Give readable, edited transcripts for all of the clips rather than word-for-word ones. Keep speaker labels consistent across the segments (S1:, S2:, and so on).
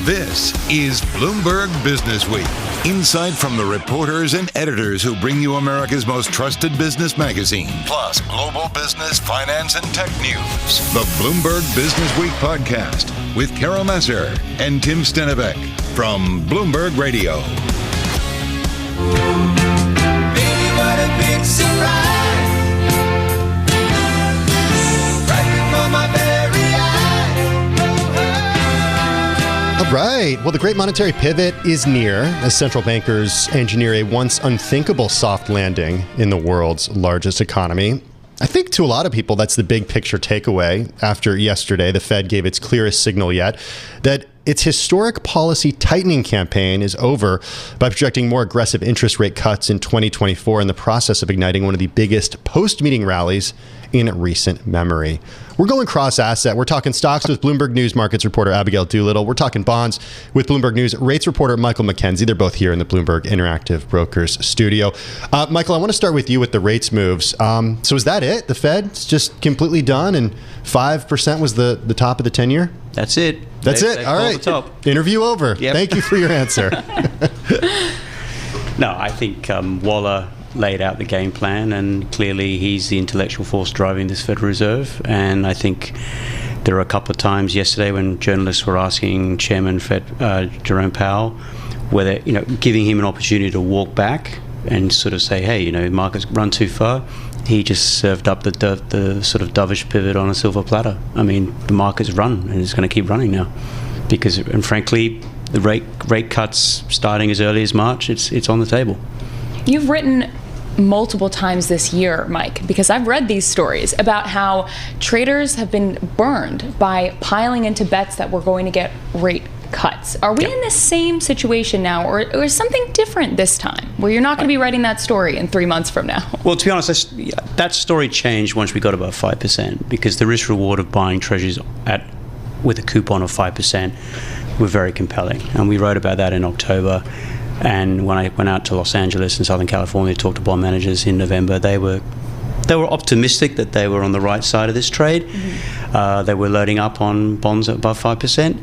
S1: This is Bloomberg Businessweek. Insight from the reporters and editors who bring you America's most trusted business magazine, plus global business, finance, and tech news. The Bloomberg Businessweek podcast with Massar and Tim Stenovec from Bloomberg Radio.
S2: Baby, what a big surprise. Right before my very eyes.
S3: All right. Well, the great monetary pivot is near as central bankers engineer a once unthinkable soft landing in the world's largest economy. I think to a lot of people, that's the big picture takeaway after yesterday. The Fed gave its clearest signal yet that its historic policy tightening campaign is over by projecting more aggressive interest rate cuts in 2024 in the process of igniting one of the biggest post-meeting rallies in recent memory. We're going cross-asset. We're talking stocks with Bloomberg News markets reporter Abigail Doolittle. We're talking bonds with Bloomberg News rates reporter Michael MacKenzie. They're both here in the Bloomberg Interactive Brokers studio. Michael, I want to start with you with the rates moves. So is that it? The Fed's just completely done and 5% was the top of the 10-year?
S4: That's it.
S3: That's it. All right. Interview over.
S4: Yep.
S3: Thank you for your answer.
S4: No, I think Waller laid out the game plan, and clearly he's the intellectual force driving this Federal Reserve. And I think there were a couple of times yesterday when journalists were asking Chairman Fed Jerome Powell whether, giving him an opportunity to walk back and sort of say, hey, markets run too far. He just served up the sort of dovish pivot on a silver platter. I mean, the market's run, and it's going to keep running now. And frankly, the rate cuts starting as early as March, it's on the table.
S5: You've written multiple times this year, Mike, because I've read these stories about how traders have been burned by piling into bets that we're going to get rate cuts. Are we in the same situation now, or is something different this time, where you're not going to be writing that story in 3 months from now?
S4: Well, to be honest, that story changed once we got above 5%, because the risk reward of buying treasuries with a coupon of 5% were very compelling, and we wrote about that in October. And when I went out to Los Angeles and Southern California to talk to bond managers in November, they were optimistic that they were on the right side of this trade. Mm-hmm. They were loading up on bonds above 5%.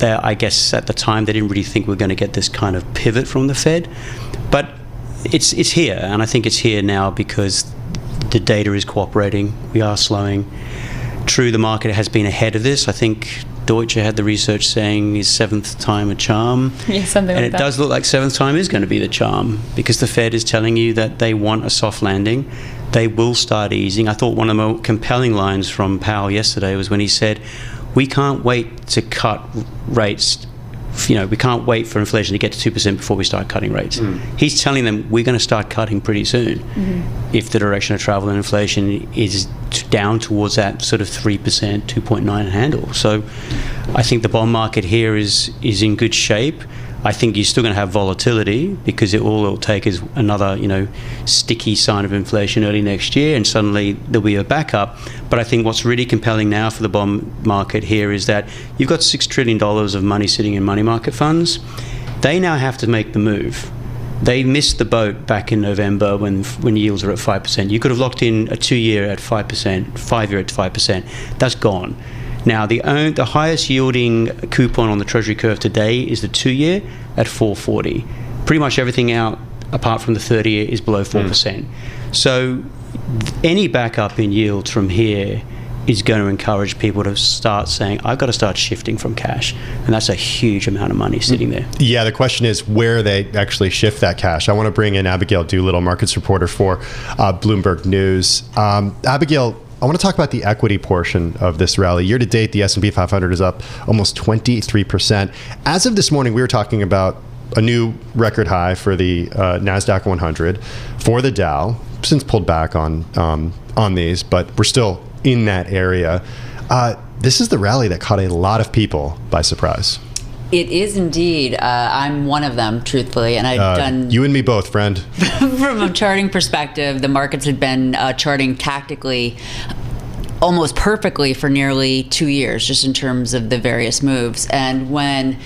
S4: I guess at the time they didn't really think we were going to get this kind of pivot from the Fed. But it's here, and I think it's here now because the data is cooperating. We are slowing. True, the market has been ahead of this. I think Deutsche had the research saying is seventh time a charm.
S5: Yeah, something like that. And
S4: it does look like seventh time is going to be the charm, because the Fed is telling you that they want a soft landing. They will start easing. I thought one of the more compelling lines from Powell yesterday was when he said, we can't wait to cut rates. We can't wait for inflation to get to 2% before we start cutting rates. He's telling them we're going to start cutting pretty soon if the direction of travel and inflation is down towards that sort of 3%, 2.9 handle. So I think the bond market here is in good shape. I think you're still going to have volatility, because all it'll take is another, sticky sign of inflation early next year, and suddenly there'll be a backup. But I think what's really compelling now for the bond market here is that you've got $6 trillion of money sitting in money market funds. They now have to make the move. They missed the boat back in November when yields were at 5%. You could have locked in a 2-year at 5%, 5-year at 5%. That's gone. Now, the highest yielding coupon on the Treasury curve today is the 2-year at 4.40. Pretty much everything out, apart from the 30-year, is below 4%. So any backup in yields from here is going to encourage people to start saying, I've got to start shifting from cash. And that's a huge amount of money sitting there.
S3: Yeah, the question is where they actually shift that cash. I want to bring in Abigail Doolittle, markets reporter for Bloomberg News. Abigail, I want to talk about the equity portion of this rally. Year to date, the S&P 500 is up almost 23%. As of this morning, we were talking about a new record high for the NASDAQ 100, for the Dow, since pulled back on these, but we're still in that area. This is the rally that caught a lot of people by surprise.
S6: It is indeed. I'm one of them, truthfully, and I've done...
S3: You and me both, friend.
S6: From a charting perspective, the markets had been charting tactically almost perfectly for nearly 2 years, just in terms of the various moves. And when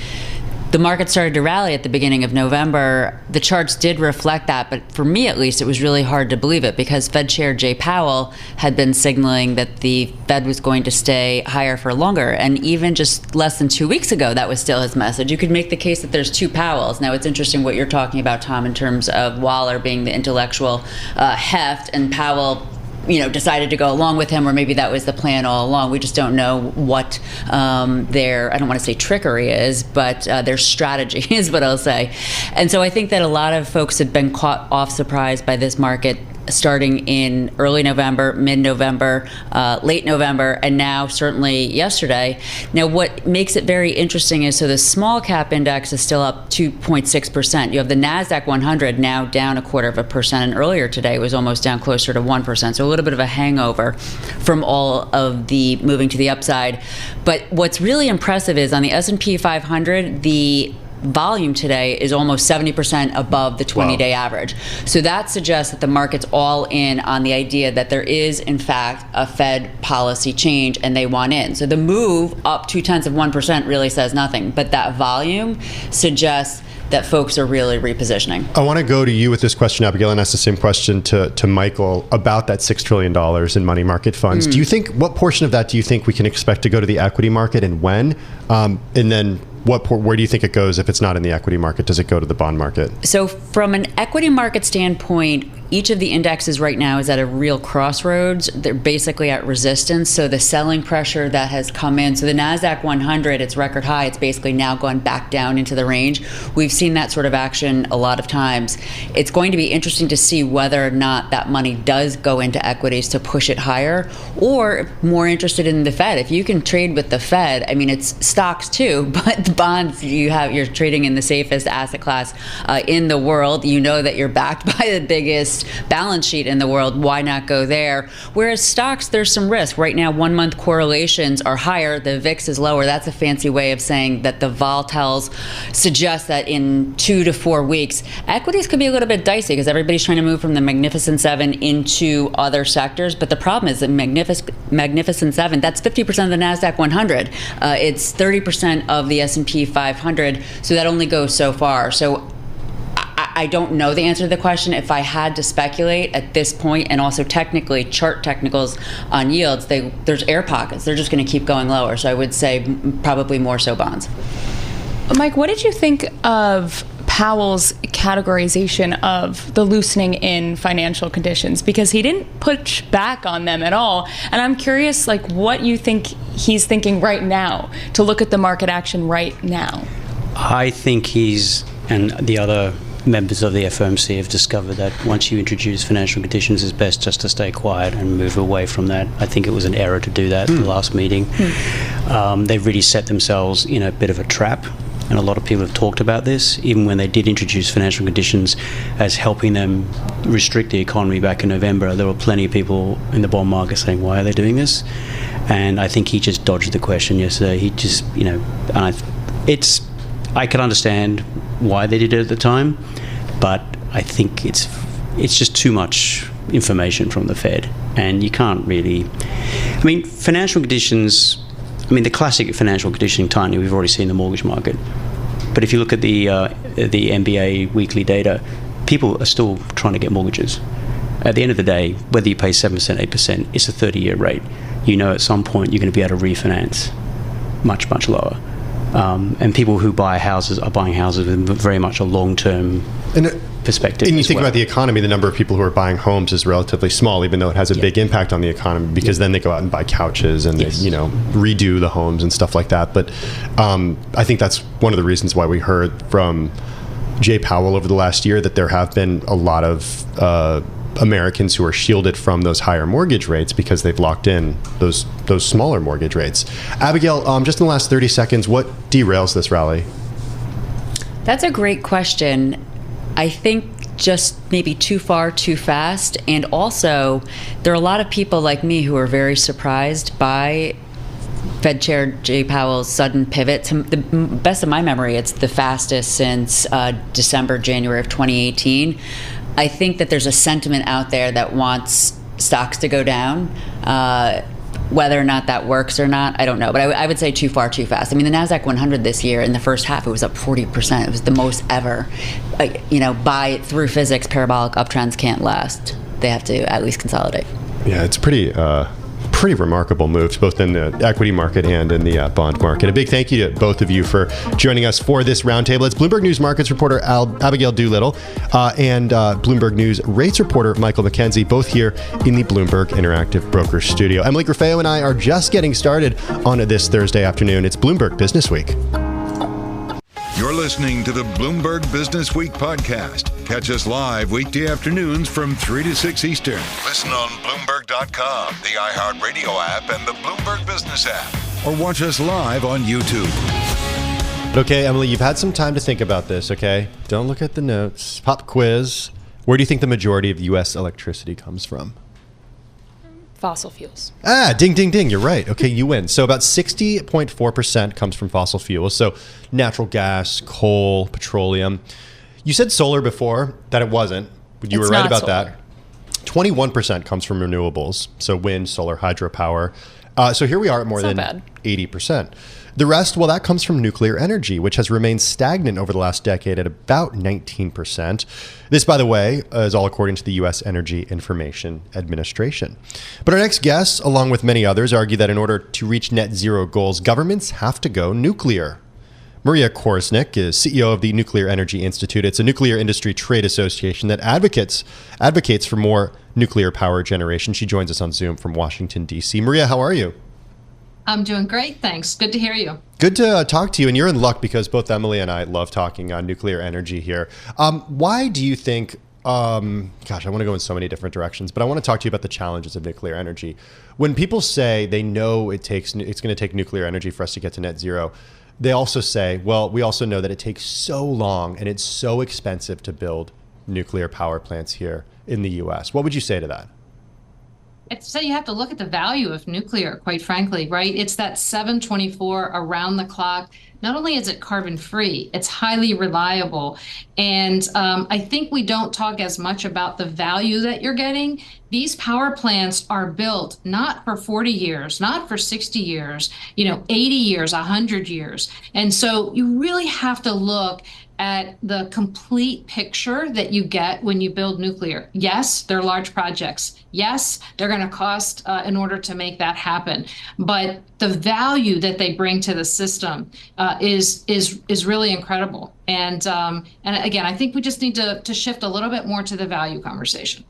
S6: the market started to rally at the beginning of November. The charts did reflect that, but for me at least, it was really hard to believe it because Fed Chair Jay Powell had been signaling that the Fed was going to stay higher for longer. And even just less than 2 weeks ago, that was still his message. You could make the case that there's two Powells. Now, it's interesting what you're talking about, Tom, in terms of Waller being the intellectual heft and Powell decided to go along with him, or maybe that was the plan all along. We just don't know what their, I don't want to say trickery is, but their strategy is what I'll say. And so I think that a lot of folks have been caught off surprise by this market starting in early November, mid-November, late November, and now certainly yesterday. Now, what makes it very interesting is, so the small cap index is still up 2.6%. You have the NASDAQ 100 now down 0.25%, and earlier today it was almost down closer to 1%. So a little bit of a hangover from all of the moving to the upside. But what's really impressive is on the S&P 500, the volume today is almost 70% above the 20-day average. So that suggests that the market's all in on the idea that there is, in fact, a Fed policy change and they want in. So the move up 0.2% really says nothing, but that volume suggests that folks are really repositioning.
S3: I want to go to you with this question, Abigail, and ask the same question to Michael about that $6 trillion in money market funds. Do you think, what portion of that do you think we can expect to go to the equity market and when? And then where do you think it goes if it's not in the equity market? Does it go to the bond market?
S6: So from an equity market standpoint, each of the indexes right now is at a real crossroads. They're basically at resistance. So the selling pressure that has come in, so the NASDAQ 100, it's record high. It's basically now gone back down into the range. We've seen that sort of action a lot of times. It's going to be interesting to see whether or not that money does go into equities to push it higher, or more interested in the Fed. If you can trade with the Fed, I mean, it's stocks too, but the bonds, you're trading in the safest asset class in the world. You know that you're backed by the biggest balance sheet in the world. Why not go there? Whereas stocks, there's some risk. Right now, 1 month correlations are higher. The VIX is lower. That's a fancy way of saying that the volatiles suggest that in 2 to 4 weeks, equities could be a little bit dicey because everybody's trying to move from the Magnificent Seven into other sectors. But the problem is the Magnificent Seven, that's 50% of the NASDAQ 100. It's 30% of the S&P 500. So that only goes so far. So I don't know the answer to the question. If I had to speculate at this point, and also technically chart technicals on yields, there's air pockets. They're just going to keep going lower. So I would say probably more so bonds.
S5: Mike, what did you think of Powell's categorization of the loosening in financial conditions? Because he didn't push back on them at all. And I'm curious, what you think he's thinking right now to look at the market action right now.
S4: I think and the other members of the FOMC have discovered that once you introduce financial conditions, it's best just to stay quiet and move away from that. I think it was an error to do that at the last meeting. They've really set themselves in a bit of a trap, and a lot of people have talked about this, even when they did introduce financial conditions as helping them restrict the economy back in November. There were plenty of people in the bond market saying, why are they doing this? And I think he just dodged the question yesterday. He just, I can understand why they did it at the time, but I think it's just too much information from the Fed, and you can't really. Financial conditions. The classic financial conditioning tightening we've already seen in the mortgage market. But if you look at the MBA weekly data, people are still trying to get mortgages. At the end of the day, whether you pay 7%, 8%, it's a 30-year rate. At some point you're going to be able to refinance much, much lower. And people who buy houses are buying houses with very much a long-term perspective.
S3: And you think about the economy, the number of people who are buying homes is relatively small, even though it has a big impact on the economy, because then they go out and buy couches and they, redo the homes and stuff like that. But I think that's one of the reasons why we heard from Jay Powell over the last year that there have been a lot of Americans who are shielded from those higher mortgage rates because they've locked in those smaller mortgage rates. Abigail, just in the last 30 seconds, what derails this rally?
S6: That's a great question. I think just maybe too far, too fast. And also, there are a lot of people like me who are very surprised by Fed Chair Jay Powell's sudden pivot. To the best of my memory, it's the fastest since December, January of 2018. I think that there's a sentiment out there that wants stocks to go down. Whether or not that works or not, I don't know. But I would say too far, too fast. I mean, the NASDAQ 100 this year, in the first half, it was up 40%. It was the most ever. By through physics, parabolic uptrends can't last. They have to at least consolidate.
S3: Yeah, it's pretty remarkable moves, both in the equity market and in the bond market. A big thank you to both of you for joining us for this roundtable. It's Bloomberg News Markets reporter Abigail Doolittle and Bloomberg News rates reporter Michael MacKenzie, both here in the Bloomberg Interactive Brokers studio. Emily Graffeo and I are just getting started on this Thursday afternoon. It's Bloomberg Businessweek.
S1: You're listening to the Bloomberg Businessweek podcast. Catch us live weekday afternoons from 3 to 6 Eastern. Listen on Bloomberg.com, the iHeartRadio app, and the Bloomberg Business app. Or watch us live on YouTube.
S3: Okay, Emily, you've had some time to think about this, okay? Don't look at the notes. Pop quiz. Where do you think the majority of U.S. electricity comes from?
S5: Fossil fuels.
S3: Ding, ding, ding. You're right. Okay, you win. So about 60.4% comes from fossil fuels. So natural gas, coal, petroleum. You said solar before, that it wasn't. You were right about that. 21% comes from renewables. So wind, solar, hydropower. So here we are at more than 80%. The rest, well, that comes from nuclear energy, which has remained stagnant over the last decade at about 19%. This, by the way, is all according to the U.S. Energy Information Administration. But our next guests, along with many others, argue that in order to reach net zero goals, governments have to go nuclear. Maria Korsnick is CEO of the Nuclear Energy Institute. It's a nuclear industry trade association that advocates for more nuclear power generation. She joins us on Zoom from Washington, D.C. Maria, how are you?
S7: I'm doing great, thanks. Good to hear you.
S3: Good to talk to you, and you're in luck because both Emily and I love talking on nuclear energy here. Why do you think, I want to go in so many different directions, but I want to talk to you about the challenges of nuclear energy. When people say they know it's going to take nuclear energy for us to get to net zero, they also say, well, we also know that it takes so long and it's so expensive to build nuclear power plants here in the U.S. What would you say to that?
S7: I'd say you have to look at the value of nuclear, quite frankly, right? It's that 724 around the clock. Not only is it carbon free, it's highly reliable. And I think we don't talk as much about the value that you're getting. These power plants are built not for 40 years, not for 60 years, 80 years, 100 years. And so you really have to look at the complete picture that you get when you build nuclear. Yes, they're large projects. Yes, they're going to cost in order to make that happen. But the value that they bring to the system is really incredible. And again, I think we just need to shift a little bit more to the value conversation.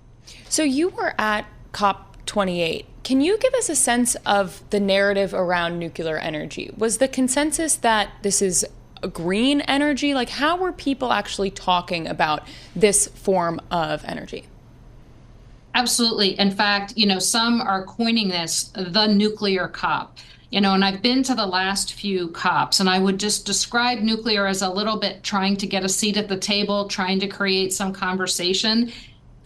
S5: So you were at COP28. Can you give us a sense of the narrative around nuclear energy? Was the consensus that this is green energy? Like, how were people actually talking about this form of energy?
S7: Absolutely. In fact, some are coining this the nuclear COP. And I've been to the last few COPs, and I would just describe nuclear as a little bit trying to get a seat at the table, trying to create some conversation.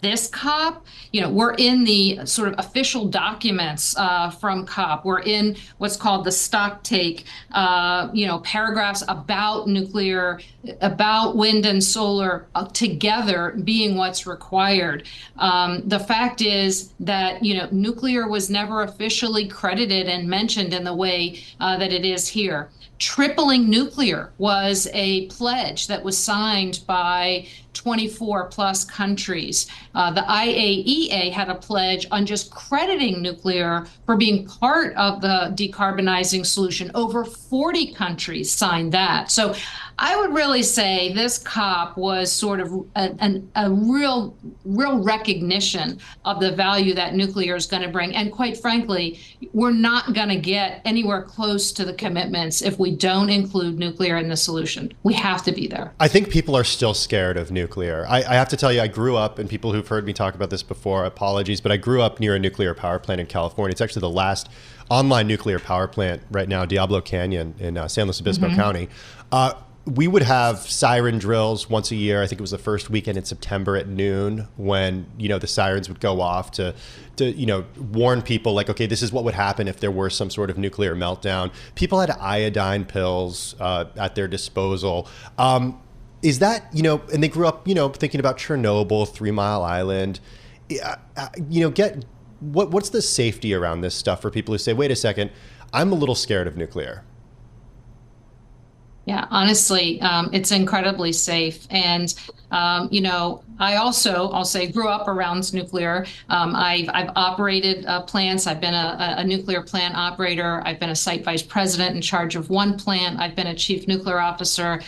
S7: This COP, we're in the sort of official documents from COP. We're in what's called the stock take, paragraphs about nuclear, about wind and solar together being what's required. The fact is that, nuclear was never officially credited and mentioned in the way that it is here. Tripling nuclear was a pledge that was signed by 24 plus countries. The IAEA had a pledge on just crediting nuclear for being part of the decarbonizing solution. Over 40 countries signed that. So I would really say this COP was sort of a real recognition of the value that nuclear is going to bring. And quite frankly, we're not going to get anywhere close to the commitments if we don't include nuclear in the solution. We have to be there.
S3: I think people are still scared of nuclear. I have to tell you, I grew up, and people who've heard me talk about this before, apologies, but I grew up near a nuclear power plant in California. It's actually the last online nuclear power plant right now, Diablo Canyon in San Luis Obispo County. We would have siren drills once a year. I think it was the first weekend in September at noon when, the sirens would go off to warn people like, okay, this is what would happen if there were some sort of nuclear meltdown. People had iodine pills at their disposal. Is that, and they grew up, thinking about Chernobyl, 3 Mile Island, What's the safety around this stuff for people who say, wait a second, I'm a little scared of nuclear?
S7: Yeah, honestly, it's incredibly safe. And, I'll say, grew up around nuclear. I've operated plants. I've been a nuclear plant operator. I've been a site vice president in charge of one plant. I've been a chief nuclear officer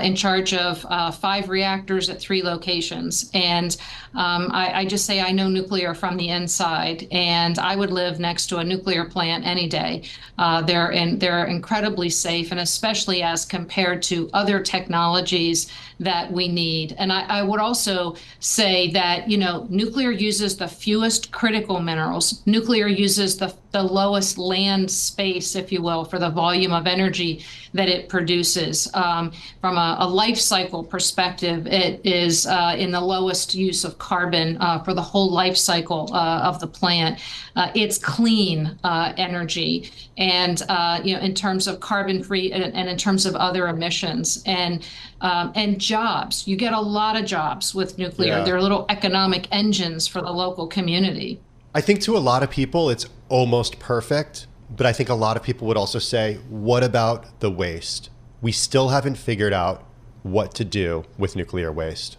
S7: in charge of 5 reactors at 3 locations. And I just say I know nuclear from the inside, and I would live next to a nuclear plant any day. They're incredibly safe, and especially as compared to other technologies that we need. And I would also say that, nuclear uses the fewest critical minerals. Nuclear uses the lowest land space, if you will, for the volume of energy that it produces. From a life cycle perspective, it is in the lowest use of carbon for the whole life cycle of the plant. It's clean energy, and in terms of carbon-free and in terms of other emissions and jobs. You get a lot of jobs with nuclear.
S3: Yeah.
S7: They're little economic engines for the local community.
S3: I think to a lot of people, it's almost perfect. But I think a lot of people would also say, what about the waste? We still haven't figured out what to do with nuclear waste.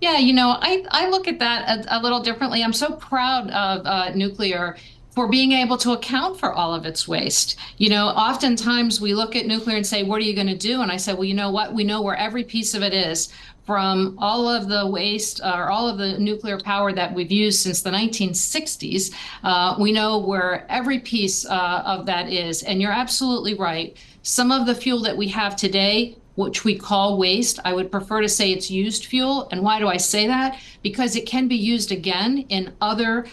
S7: Yeah, I look at that a little differently. I'm so proud of nuclear for being able to account for all of its waste. Oftentimes we look at nuclear and say, what are you going to do? And I say, well, you know what? We know where every piece of it is. From all of the waste or all of the nuclear power that we've used since the 1960s, we know where every piece of that is. And you're absolutely right. Some of the fuel that we have today, which we call waste, I would prefer to say it's used fuel. And why do I say that? Because it can be used again in other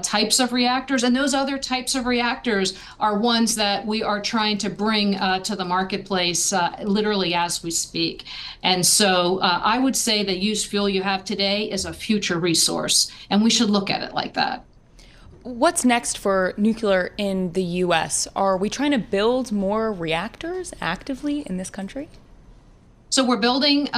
S7: types of reactors. And those other types of reactors are ones that we are trying to bring to the marketplace literally as we speak. And so I would say the used fuel you have today is a future resource, and we should look at it like that.
S5: What's next for nuclear in the U.S.? Are we trying to build more reactors actively in this country?
S7: So we're building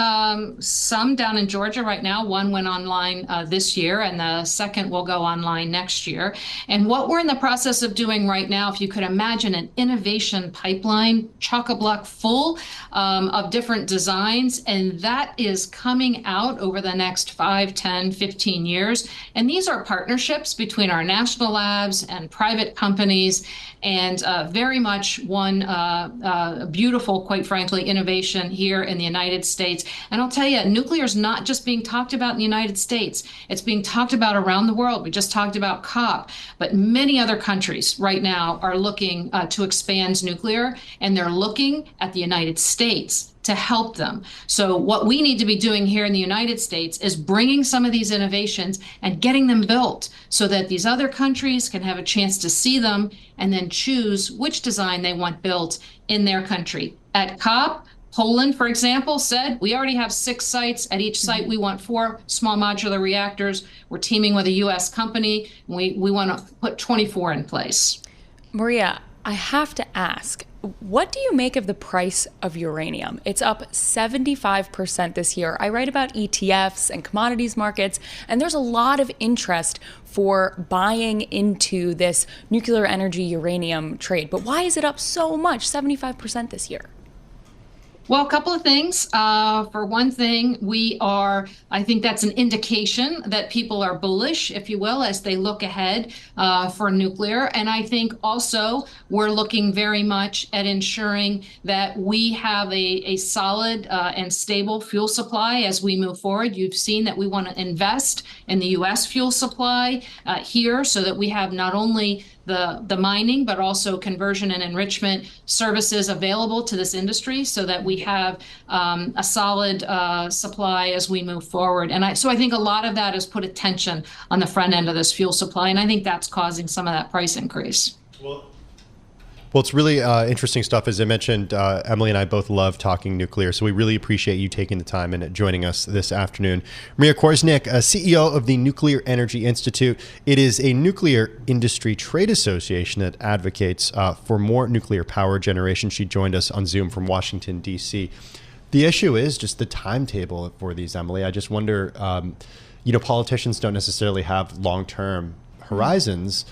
S7: some down in Georgia right now. One went online this year, and the second will go online next year. And what we're in the process of doing right now, if you could imagine an innovation pipeline, chock-a-block full of different designs, and that is coming out over the next 5, 10, 15 years. And these are partnerships between our national labs and private companies, and very much one beautiful, quite frankly, innovation here in the United States. And I'll tell you, nuclear is not just being talked about in the United States. It's being talked about around the world. We just talked about COP, but many other countries right now are looking to expand nuclear, and they're looking at the United States to help them. So what we need to be doing here in the United States is bringing some of these innovations and getting them built so that these other countries can have a chance to see them and then choose which design they want built in their country. At COP, Poland, for example, said, we already have 6 sites. At each site, we want 4 small modular reactors. We're teaming with a U.S. company. We want to put 24 in place.
S5: Maria, I have to ask, what do you make of the price of uranium? It's up 75% this year. I write about ETFs and commodities markets, and there's a lot of interest for buying into this nuclear energy uranium trade. But why is it up so much, 75% this year?
S7: Well, a couple of things. For one thing, I think that's an indication that people are bullish, if you will, as they look ahead for nuclear. And I think also we're looking very much at ensuring that we have a solid and stable fuel supply as we move forward. You've seen that we want to invest in the U.S. fuel supply here so that we have not only the mining, but also conversion and enrichment services available to this industry so that we have a solid supply as we move forward. And so I think a lot of that has put attention on the front end of this fuel supply, and I think that's causing some of that price increase.
S3: Well, it's really interesting stuff. As I mentioned, Emily and I both love talking nuclear, so we really appreciate you taking the time and joining us this afternoon. Maria Korsnick, CEO of the Nuclear Energy Institute. It is a nuclear industry trade association that advocates for more nuclear power generation. She joined us on Zoom from Washington, D.C. The issue is just the timetable for these, Emily. I just wonder, politicians don't necessarily have long-term horizons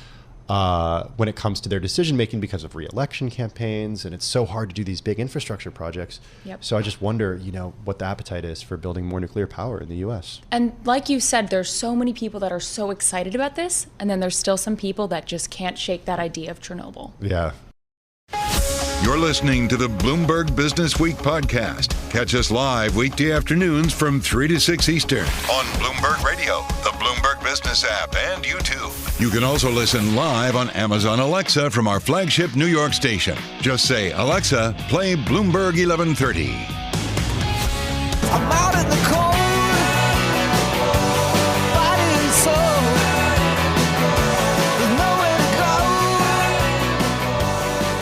S3: when it comes to their decision making because of re-election campaigns, and it's so hard to do these big infrastructure projects.
S5: Yep.
S3: So I just wonder, what the appetite is for building more nuclear power in the U.S.
S5: And like you said, there's so many people that are so excited about this, and then there's still some people that just can't shake that idea of Chernobyl.
S3: Yeah.
S1: You're listening to the Bloomberg Businessweek podcast. Catch us live weekday afternoons from 3 to 6 Eastern on Bloomberg Radio, the Bloomberg Business app, and YouTube. You can also listen live on Amazon Alexa from our flagship New York station. Just say, Alexa, play Bloomberg 1130.
S2: I'm out in the cold, fighting so. There's nowhere to go.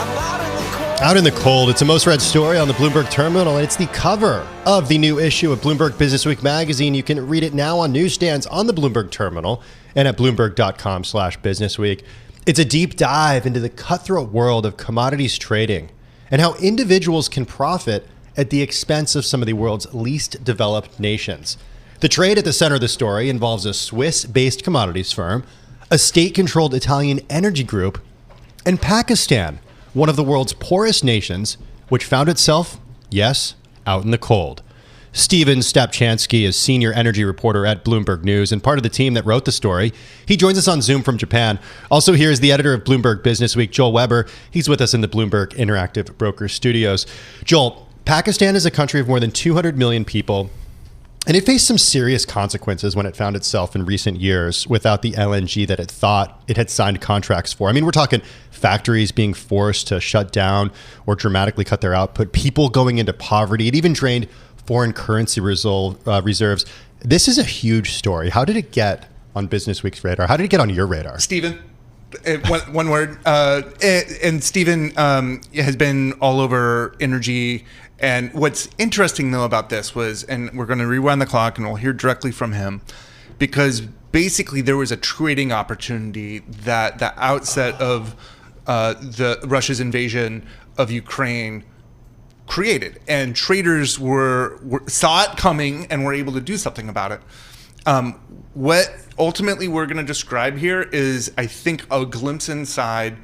S2: I'm out in the cold.
S3: Out in the cold, it's a most read story on the Bloomberg Terminal, and it's the cover of the new issue of Bloomberg Businessweek Magazine. You can read it now on newsstands on the Bloomberg Terminal and at Bloomberg.com/Businessweek. It's a deep dive into the cutthroat world of commodities trading and how individuals can profit at the expense of some of the world's least developed nations. The trade at the center of the story involves a Swiss-based commodities firm, a state-controlled Italian energy group, and Pakistan, one of the world's poorest nations, which found itself, yes, out in the cold. Steven Stapczynski is senior energy reporter at Bloomberg News and part of the team that wrote the story. He joins us on Zoom from Japan. Also here is the editor of Bloomberg Businessweek, Joel Weber. He's with us in the Bloomberg Interactive Brokers studios. Joel, Pakistan is a country of more than 200 million people, and it faced some serious consequences when it found itself in recent years without the LNG that it thought it had signed contracts for. I mean, we're talking factories being forced to shut down or dramatically cut their output, people going into poverty. It even drained foreign currency reserves. This is a huge story. How did it get on Businessweek's radar? How did it get on your radar?
S8: Stephen, one word. And Stephen has been all over energy. And what's interesting, though, about this was, and we're going to rewind the clock and we'll hear directly from him, because basically there was a trading opportunity that the outset of the Russia's invasion of Ukraine created, and traders saw it coming and were able to do something about it. What ultimately we're going to describe here is, I think, a glimpse inside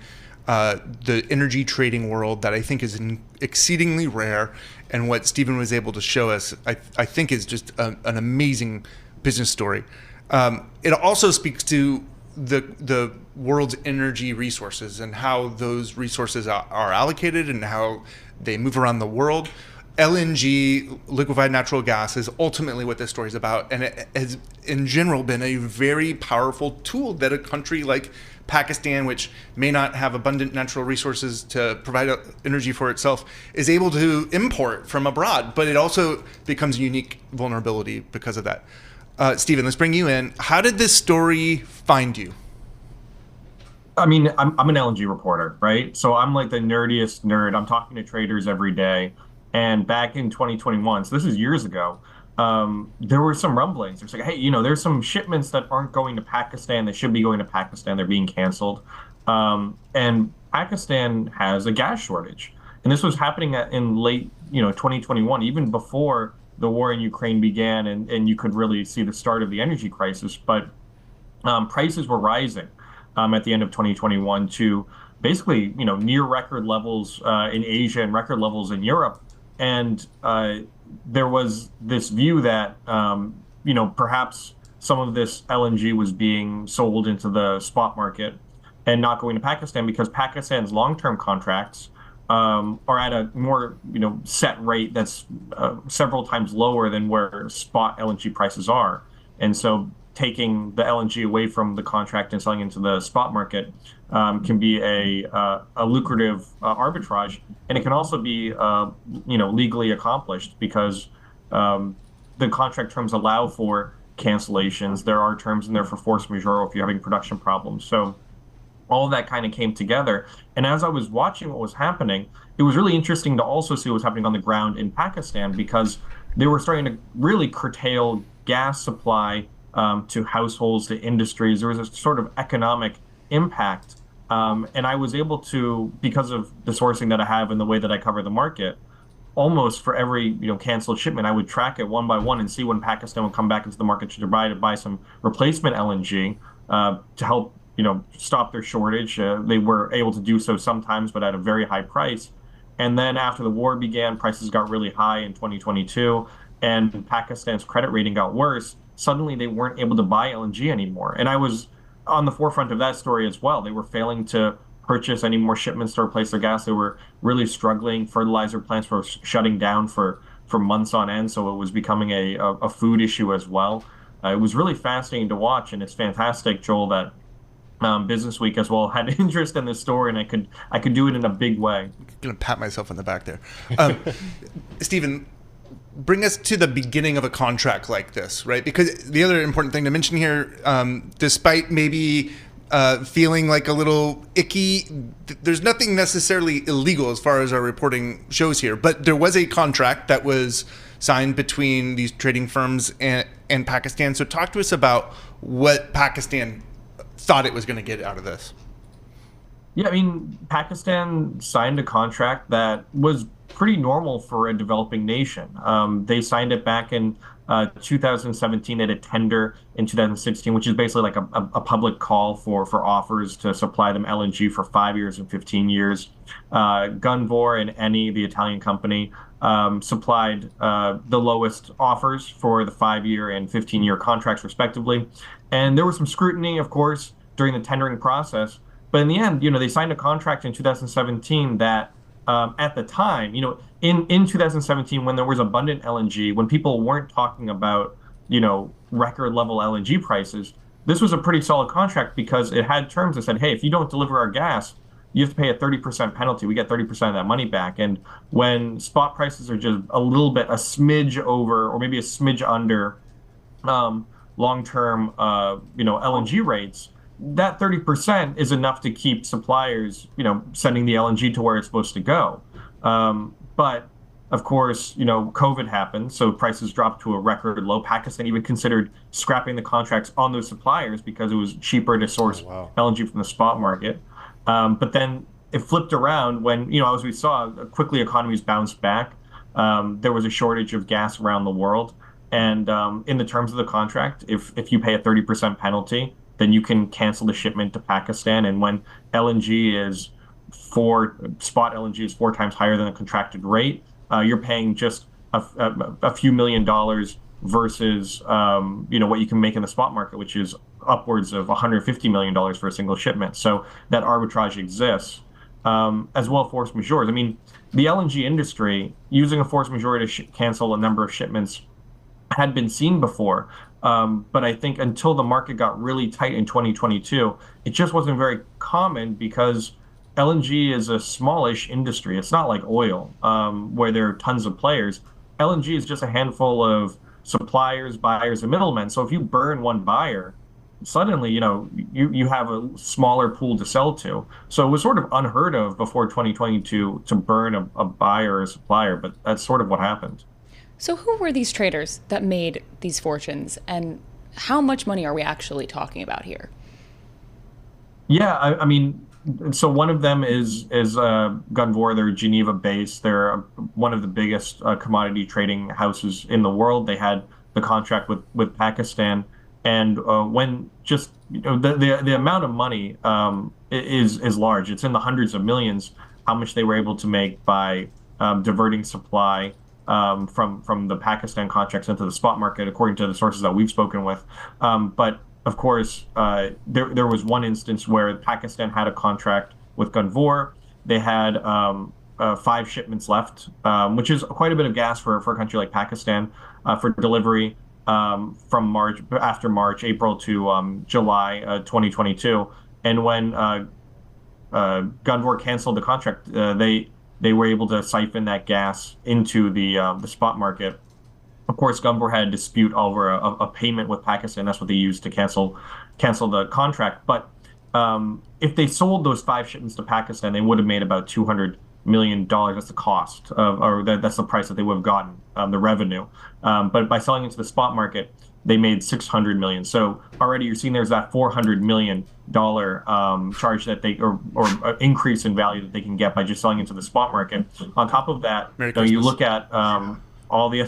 S8: the energy trading world that I think is exceedingly rare, and what Stephen was able to show us, I think, is just an amazing business story. It also speaks to the world's energy resources and how those resources are allocated and how they move around the world. LNG, liquefied natural gas, is ultimately what this story is about, and it has in general been a very powerful tool that a country like Pakistan, which may not have abundant natural resources to provide energy for itself, is able to import from abroad. But it also becomes a unique vulnerability because of that. Stephen, let's bring you in. How did this story find you?
S9: I mean, I'm an LNG reporter, right? So I'm like the nerdiest nerd. I'm talking to traders every day. And back in 2021, so this is years ago, there were some rumblings. It's like, hey, there's some shipments that aren't going to Pakistan. They should be going to Pakistan. They're being canceled. And Pakistan has a gas shortage. And this was happening in late, 2021, even before the war in Ukraine began, and you could really see the start of the energy crisis. But prices were rising at the end of 2021 to basically, near record levels in Asia and record levels in Europe. And there was this view that, perhaps some of this LNG was being sold into the spot market and not going to Pakistan, because Pakistan's long-term contracts are at a more, set rate that's several times lower than where spot LNG prices are. And so taking the LNG away from the contract and selling into the spot market can be a lucrative arbitrage, and it can also be legally accomplished because the contract terms allow for cancellations. There are terms in there for force majeure if you're having production problems. So all of that kind of came together. And as I was watching what was happening, it was really interesting to also see what was happening on the ground in Pakistan, because they were starting to really curtail gas supply to households, to industries. There was a sort of economic impact. And I was able to, because of the sourcing that I have and the way that I cover the market, almost for every canceled shipment, I would track it one by one and see when Pakistan would come back into the market to buy some replacement LNG to help stop their shortage. They were able to do so sometimes, but at a very high price. And then after the war began, prices got really high in 2022, and Pakistan's credit rating got worse. Suddenly, they weren't able to buy LNG anymore. And I was on the forefront of that story as well. They were failing to purchase any more shipments to replace their gas. They were really struggling. Fertilizer plants were shutting down for months on end, so it was becoming a food issue as well. It was really fascinating to watch, and it's fantastic, Joel, that Businessweek as well had interest in this story, and I could do it in a big way.
S8: I'm gonna pat myself on the back there. Stephen, bring us to the beginning of a contract like this, right? Because the other important thing to mention here, despite maybe feeling like a little icky, there's nothing necessarily illegal as far as our reporting shows here, but there was a contract that was signed between these trading firms and Pakistan. So talk to us about what Pakistan thought it was going to get out of this.
S9: Yeah, I mean, Pakistan signed a contract that was pretty normal for a developing nation. They signed it back in 2017 at a tender in 2016, which is basically like a public call for offers to supply them LNG for 5 years and 15 years. Gunvor and Eni, the Italian company, supplied the lowest offers for the 5-year and 15-year contracts, respectively. And there was some scrutiny, of course, during the tendering process. But in the end, they signed a contract in 2017 that at the time, in 2017, when there was abundant LNG, when people weren't talking about, record level LNG prices, this was a pretty solid contract because it had terms that said, hey, if you don't deliver our gas, you have to pay a 30% penalty. We get 30% of that money back. And when spot prices are just a smidge over, or maybe a smidge under long-term, LNG rates, that 30% is enough to keep suppliers, sending the LNG to where it's supposed to go. But of course, COVID happened, so prices dropped to a record low. Pakistan even considered scrapping the contracts on those suppliers because it was cheaper to source LNG from the spot market. But then it flipped around when, as we saw, quickly economies bounced back. There was a shortage of gas around the world. And in the terms of the contract, if you pay a 30% penalty, then you can cancel the shipment to Pakistan. And when spot LNG is 4 times higher than the contracted rate, you're paying just a few $1 million versus, what you can make in the spot market, which is upwards of $150 million for a single shipment. So that arbitrage exists, as well force majeures. I mean, the LNG industry using a force majeure to cancel a number of shipments had been seen before. But I think until the market got really tight in 2022, it just wasn't very common because LNG is a smallish industry. It's not like oil, where there are tons of players. LNG is just a handful of suppliers, buyers, and middlemen. So if you burn one buyer, suddenly, you have a smaller pool to sell to. So it was sort of unheard of before 2022 to burn a buyer or a supplier, but that's sort of what happened.
S5: So who were these traders that made these fortunes, and how much money are we actually talking about here?
S9: Yeah, I mean, so one of them is Gunvor. They're Geneva-based. They're one of the biggest commodity trading houses in the world. They had the contract with Pakistan, and when just the amount of money is large. It's in the hundreds of millions. How much they were able to make by diverting supply from the Pakistan contracts into the spot market, according to the sources that we've spoken with. But of course, there was one instance where Pakistan had a contract with Gunvor. They had 5 shipments left, which is quite a bit of gas for a country like Pakistan, for delivery from April to July 2022. And when Gunvor canceled the contract, they were able to siphon that gas into the spot market. Of course, Gunvor had a dispute over a payment with Pakistan. That's what they used to cancel the contract. But if they sold those 5 shipments to Pakistan, they would have made about $200 million. That's the cost, that's the price that they would have gotten, the revenue. But by selling into the spot market, they made $600 million. So already you're seeing there's that $400 million charge that or increase in value that they can get by just selling into the spot market. On top of that, you look at all the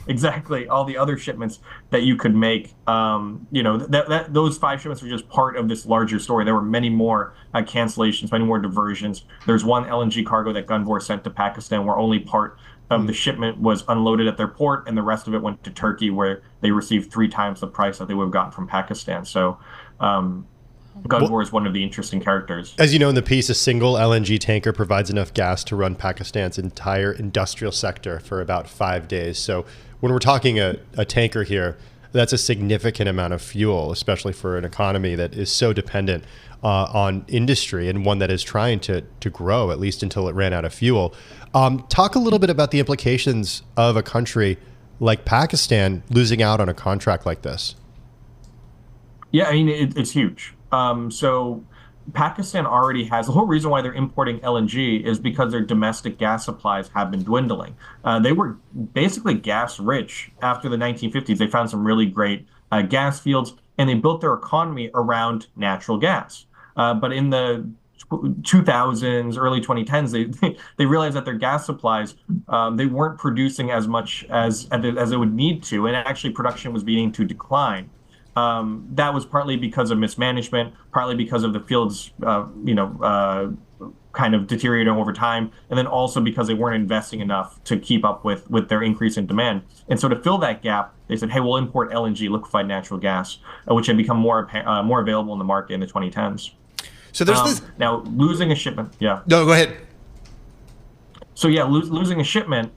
S9: exactly all the other shipments that you could make. Those 5 shipments were just part of this larger story. There were many more cancellations, many more diversions. There's one LNG cargo that Gunvor sent to Pakistan where only part of the shipment was unloaded at their port, and the rest of it went to Turkey, where they received 3 times the price that they would have gotten from Pakistan. So Gunvor is one of the interesting characters.
S3: As you know in the piece, a single LNG tanker provides enough gas to run Pakistan's entire industrial sector for about 5 days. So when we're talking a tanker here, that's a significant amount of fuel, especially for an economy that is so dependent on industry, and one that is trying to grow, at least until it ran out of fuel. Talk a little bit about the implications of a country like Pakistan losing out on a contract like this.
S9: Yeah, I mean, it's huge. So Pakistan already has, the whole reason why they're importing LNG is because their domestic gas supplies have been dwindling. They were basically gas rich after the 1950s. They found some really great gas fields, and they built their economy around natural gas. But in the 2000s, early 2010s, they realized that their gas supplies, they weren't producing as much as it would need to, and actually production was beginning to decline. That was partly because of mismanagement, partly because of the fields, kind of deteriorating over time, and then also because they weren't investing enough to keep up with their increase in demand. And so to fill that gap, they said, hey, we'll import LNG, liquefied natural gas, which had become more available in the market in the 2010s.
S8: So there's this...
S9: Now, losing a shipment, yeah.
S8: No, go ahead.
S9: So yeah, losing a shipment,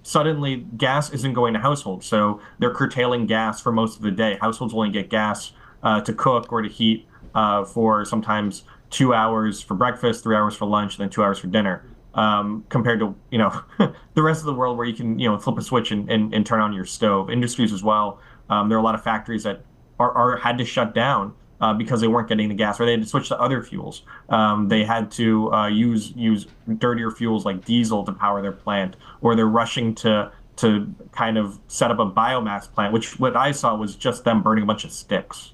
S9: suddenly gas isn't going to households. So they're curtailing gas for most of the day. Households only get gas to cook or to heat for sometimes 2 hours for breakfast, 3 hours for lunch, and then 2 hours for dinner. Compared to, the rest of the world where you can, flip a switch and turn on your stove. Industries as well. There are a lot of factories that had to shut down because they weren't getting the gas, or they had to switch to other fuels. They had to use dirtier fuels like diesel to power their plant, or they're rushing to kind of set up a biomass plant, which what I saw was just them burning a bunch of sticks.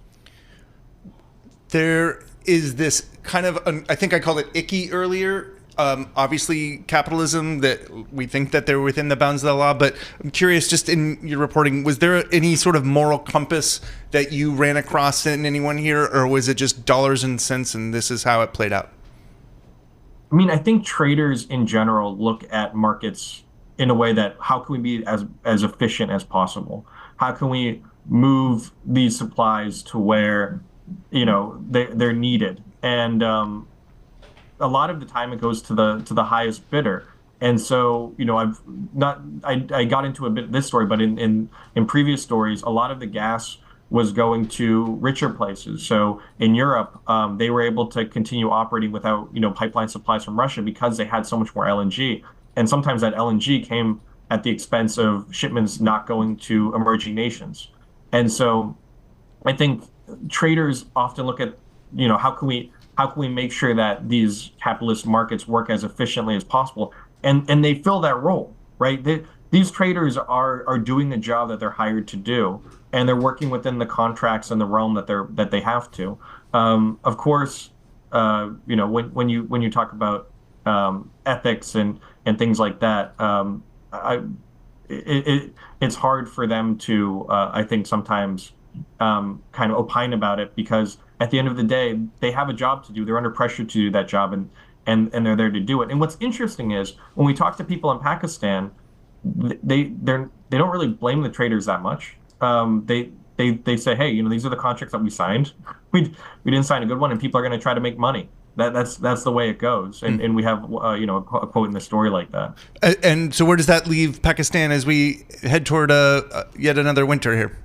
S8: There is this kind of, I think I called it icky earlier. Obviously capitalism, that we think that they're within the bounds of the law, but I'm curious, just in your reporting, was there any sort of moral compass that you ran across in anyone here, or was it just dollars and cents and this is how it played out?
S9: I mean, I think traders in general look at markets in a way that, how can we be as efficient as possible? How can we move these supplies to where, they're needed? And a lot of the time it goes to the highest bidder. And so, I got into a bit of this story, but in previous stories, a lot of the gas was going to richer places. So in Europe, they were able to continue operating without, pipeline supplies from Russia because they had so much more LNG. And sometimes that LNG came at the expense of shipments not going to emerging nations. And so I think traders often look at, how can we make sure that these capitalist markets work as efficiently as possible? And they fill that role, right? These traders are doing the job that they're hired to do, and they're working within the contracts and the realm that they have to. Of course, when you talk about ethics and things like that, it's hard for them to, I think, sometimes kind of opine about it, because at the end of the day, they have a job to do. They're under pressure to do that job, and they're there to do it. And what's interesting is when we talk to people in Pakistan, they don't really blame the traders that much. They say, hey, these are the contracts that we signed. We didn't sign a good one, and people are going to try to make money. That's the way it goes. And we have a quote in the story like that.
S8: And so where does that leave Pakistan as we head toward yet another winter here?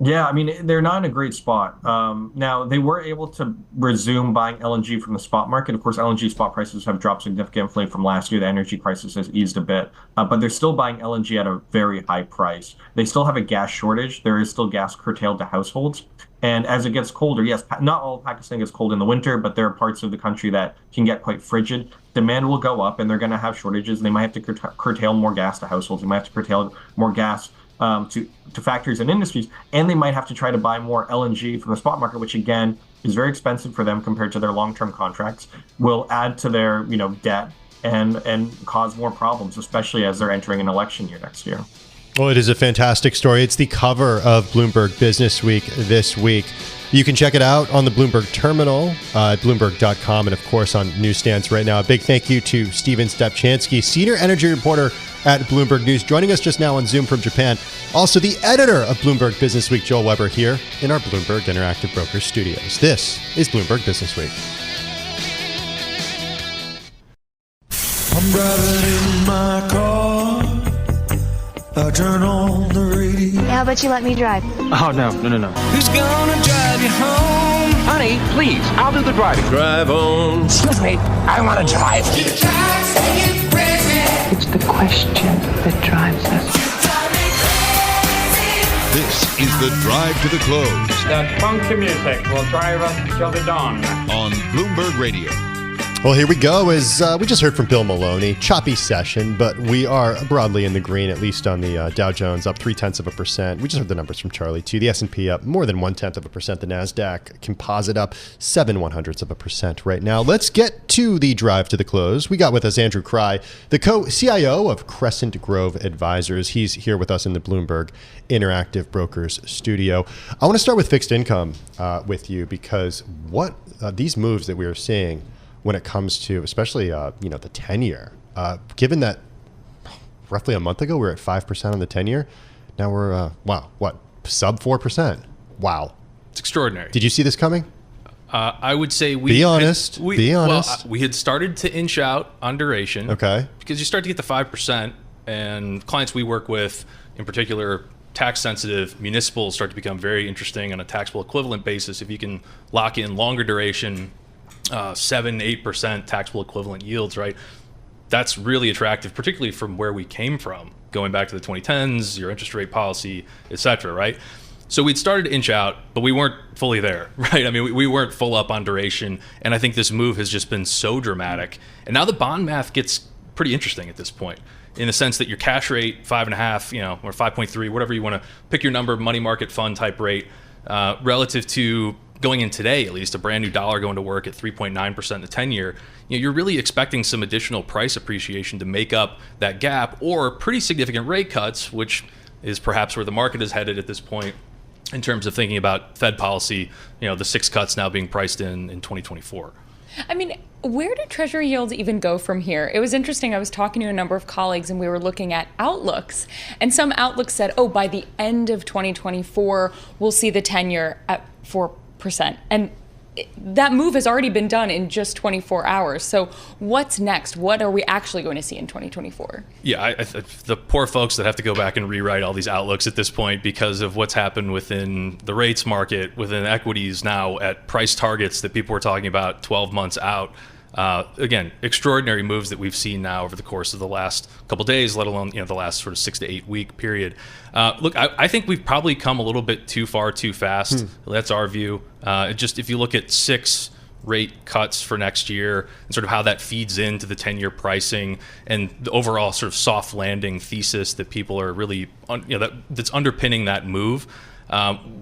S9: Yeah, I mean, they're not in a great spot. Now, they were able to resume buying LNG from the spot market. Of course, LNG spot prices have dropped significantly from last year. The energy crisis has eased a bit, but they're still buying LNG at a very high price. They still have a gas shortage. There is still gas curtailed to households. And as it gets colder, yes, not all of Pakistan gets cold in the winter, but there are parts of the country that can get quite frigid. Demand will go up, and they're going to have shortages. They might have to curtail more gas to households. They might have to curtail more gas to factories and industries, and they might have to try to buy more LNG from the spot market, which again is very expensive for them compared to their long-term contracts, will add to their debt and cause more problems, especially as they're entering an election year next year.
S3: Well, it is a fantastic story. It's the cover of Bloomberg Businessweek this week. You can check it out on the Bloomberg terminal at Bloomberg.com and, of course, on newsstands right now. A big thank you to Steven Stapczynski, senior energy reporter at Bloomberg News, joining us just now on Zoom from Japan. Also, the editor of Bloomberg Businessweek, Joel Weber, here in our Bloomberg Interactive Brokers studios. This is Bloomberg Businessweek.
S2: I'm driving in my car. I turn on the radio.
S10: How about you let me drive?
S11: Oh, no.
S2: Who's gonna drive you home?
S11: Honey, please, I'll do the driving.
S2: Drive on.
S11: Excuse me, I want to drive.
S12: It's the question that drives us.
S1: This is the Drive to the Close
S13: That funky music will drive us till the dawn.
S1: on Bloomberg Radio.
S3: Well, here we go. As we just heard from Bill Maloney, choppy session, but we are broadly in the green, at least on the Dow Jones, up 0.3%. We just heard the numbers from Charlie, too. The S&P up more than 0.1%. The NASDAQ composite up 0.07% right now. Let's get to the drive to the close. We got with us Andrew Krei, the Co-CIO of Crescent Grove Advisors. He's here with us in the Bloomberg Interactive Brokers studio. I want to start with fixed income with you, because what these moves that we are seeing when it comes to, especially, the 10-year, given that roughly a month ago we were at 5% on the 10-year, now we're, sub 4%. Wow.
S14: It's extraordinary.
S3: Did you see this coming?
S14: I would say we...
S3: Be honest. Be honest.
S14: Well, we had started to inch out on duration.
S3: Okay.
S14: Because you start to get to 5%, and clients we work with, in particular, tax-sensitive municipals, start to become very interesting on a taxable equivalent basis. If you can lock in longer duration, 7-8% taxable equivalent yields, right? That's really attractive, particularly from where we came from, going back to the 2010s, your interest rate policy, et cetera, right? So we'd started to inch out, but we weren't fully there, right? I mean, we weren't full up on duration, and I think this move has just been so dramatic. And now the bond math gets pretty interesting at this point, in the sense that your cash rate, 5.5, or 5.3, whatever you want to pick your number, money market fund type rate, relative to going in today, at least, a brand new dollar going to work at 3.9% in the 10-year, you're really expecting some additional price appreciation to make up that gap, or pretty significant rate cuts, which is perhaps where the market is headed at this point in terms of thinking about Fed policy, the 6 cuts now being priced in 2024.
S5: I mean, where do Treasury yields even go from here? It was interesting. I was talking to a number of colleagues, and we were looking at outlooks. And some outlooks said, by the end of 2024, we'll see the 10-year at 4%. And that move has already been done in just 24 hours. So what's next? What are we actually going to see in 2024?
S14: Yeah, the poor folks that have to go back and rewrite all these outlooks at this point because of what's happened within the rates market, within equities now at price targets that people were talking about 12 months out. Again, extraordinary moves that we've seen now over the course of the last couple days, let alone the last sort of 6 to 8 week period. Look, I think we've probably come a little bit too far too fast. That's our view. Just if you look at 6 rate cuts for next year and sort of how that feeds into the 10-year pricing and the overall sort of soft landing thesis that people are really that's underpinning that move,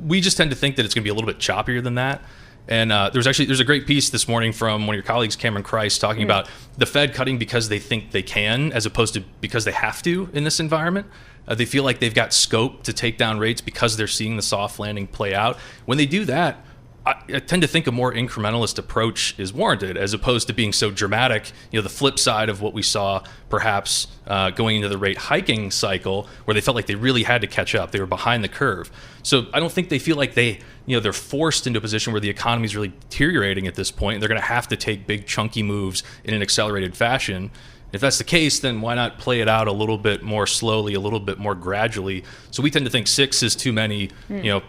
S14: we just tend to think that it's going to be a little bit choppier than that. And there's a great piece this morning from one of your colleagues, Cameron Kreis, talking about the Fed cutting because they think they can, as opposed to because they have to in this environment. They feel like they've got scope to take down rates because they're seeing the soft landing play out. When they do that, I tend to think a more incrementalist approach is warranted, as opposed to being so dramatic. The flip side of what we saw perhaps going into the rate hiking cycle, where they felt like they really had to catch up. They were behind the curve. So I don't think they feel like they're forced into a position where the economy is really deteriorating at this point. They're going to have to take big chunky moves in an accelerated fashion. If that's the case, then why not play it out a little bit more slowly, a little bit more gradually? So we tend to think 6 is too many.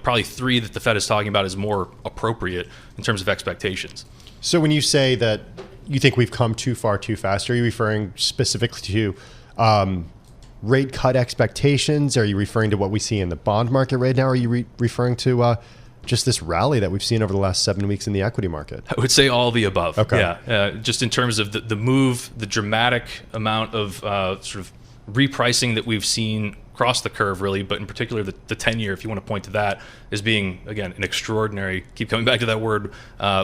S14: Probably 3 that the Fed is talking about is more appropriate in terms of expectations.
S3: So when you say that you think we've come too far too fast, are you referring specifically to rate cut expectations? Are you referring to what we see in the bond market right now? Are you referring to just this rally that we've seen over the last 7 weeks in the equity market?
S14: I would say all the above.
S3: Okay.
S14: Yeah. Just in terms of the move, the dramatic amount of sort of repricing that we've seen across the curve, really, but in particular the 10-year, if you want to point to that, as being, again, an extraordinary, keep coming back to that word,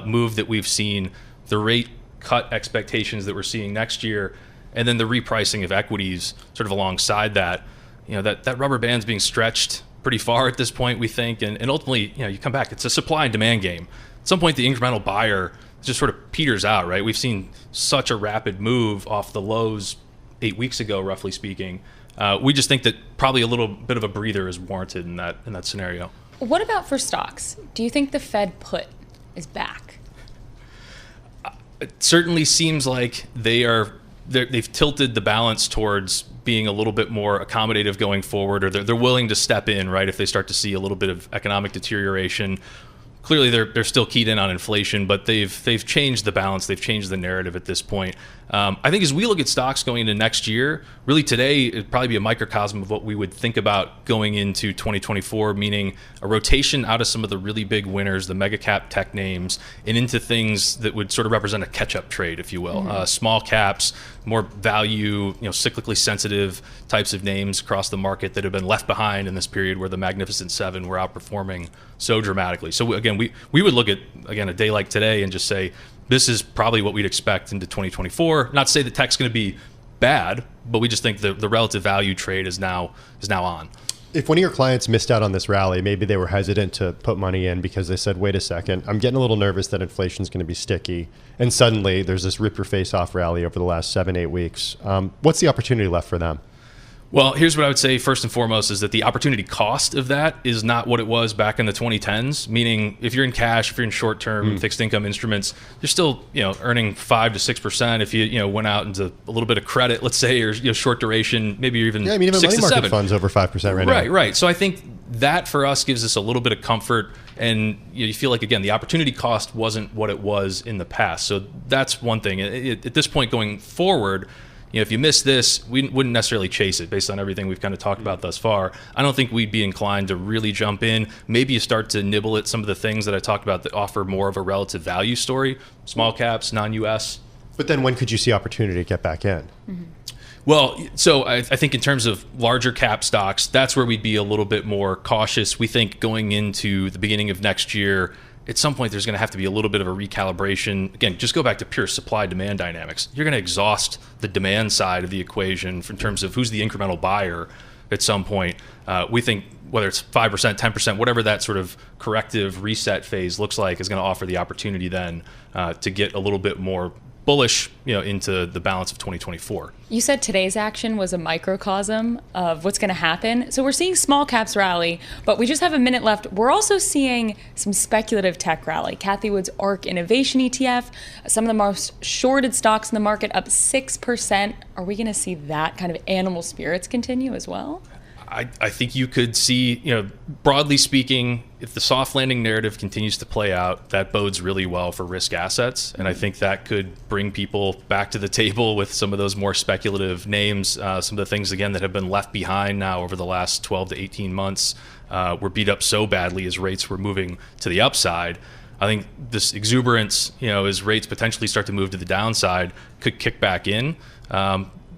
S14: move that we've seen, the rate cut expectations that we're seeing next year, and then the repricing of equities sort of alongside that. that rubber band's being stretched pretty far at this point, we think, and ultimately, you come back, it's a supply and demand game. At some point, the incremental buyer just sort of peters out, right? We've seen such a rapid move off the lows 8 weeks ago, roughly speaking. We just think that probably a little bit of a breather is warranted in that scenario.
S5: What about for stocks? Do you think the Fed put is back?
S14: It certainly seems like they've tilted the balance towards being a little bit more accommodative going forward, or they're willing to step in, right, if they start to see a little bit of economic deterioration. Clearly, they're still keyed in on inflation, but they've changed the balance. They've changed the narrative at this point. I think as we look at stocks going into next year, really today it'd probably be a microcosm of what we would think about going into 2024, meaning a rotation out of some of the really big winners, the mega cap tech names, and into things that would sort of represent a catch-up trade, if you will. Small caps, more value, cyclically sensitive types of names across the market that have been left behind in this period where the Magnificent Seven were outperforming so dramatically. So again, we would look at, again, a day like today and just say, this is probably what we'd expect into 2024. Not to say that tech's going to be bad, but we just think the relative value trade is now on.
S3: If one of your clients missed out on this rally, maybe they were hesitant to put money in because they said, wait a second, I'm getting a little nervous that inflation's going to be sticky. And suddenly there's this rip your face off rally over the last 7-8 weeks. What's the opportunity left for them?
S14: Well, here's what I would say first and foremost is that the opportunity cost of that is not what it was back in the 2010s, meaning if you're in cash, if you're in short-term fixed income instruments, you're still earning 5 to 6%. If you went out into a little bit of credit, let's say, or short duration, maybe you're even 6
S3: even
S14: to 7.
S3: money market funds over 5% right now.
S14: Right. So I think that for us gives us a little bit of comfort, and you feel like, again, the opportunity cost wasn't what it was in the past. So that's one thing. At this point going forward, if you miss this, we wouldn't necessarily chase it based on everything we've kind of talked about thus far. I don't think we'd be inclined to really jump in. Maybe you start to nibble at some of the things that I talked about that offer more of a relative value story, small caps, non-US.
S3: But then when could you see opportunity to get back in?
S14: Well, so I think in terms of larger cap stocks, that's where we'd be a little bit more cautious. We think going into the beginning of next year, at some point there's going to have to be a little bit of a recalibration. Again, just go back to pure supply-demand dynamics. You're going to exhaust the demand side of the equation in terms of who's the incremental buyer at some point. We think whether it's 5%, 10%, whatever that sort of corrective reset phase looks like is going to offer the opportunity then to get a little bit more bullish, into the balance of 2024.
S5: You said today's action was a microcosm of what's going to happen. So we're seeing small caps rally, but we just have a minute left. We're also seeing some speculative tech rally. Cathie Wood's ARK Innovation ETF, some of the most shorted stocks in the market up 6%. Are we going to see that kind of animal spirits continue as well?
S14: I think you could see, broadly speaking, if the soft landing narrative continues to play out, that bodes really well for risk assets. And I think that could bring people back to the table with some of those more speculative names. Some of the things, again, that have been left behind now over the last 12 to 18 months were beat up so badly as rates were moving to the upside. I think this exuberance, as rates potentially start to move to the downside, could kick back in.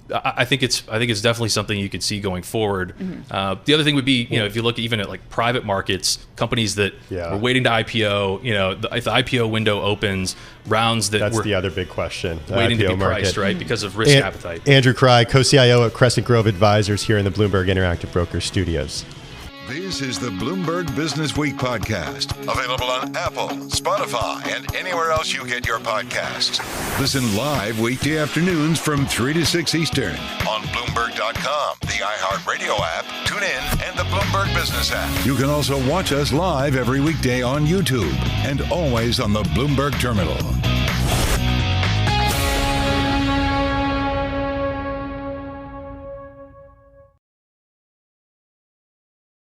S14: I think it's definitely something you could see going forward. The other thing would be, if you look even at like private markets, companies that are waiting to IPO, if the IPO window opens, rounds that's
S3: the other big question.
S14: Waiting to be priced, right, because of risk appetite.
S3: Andrew Krei, Co-CIO at Crescent Grove Advisors here in the Bloomberg Interactive Brokers studios.
S1: This is the Bloomberg Businessweek podcast, available on Apple, Spotify, and anywhere else you get your podcasts. Listen live weekday afternoons from 3 to 6 Eastern on Bloomberg.com, the iHeartRadio app, TuneIn, and the Bloomberg Business app. You can also watch us live every weekday on YouTube and always on the Bloomberg Terminal.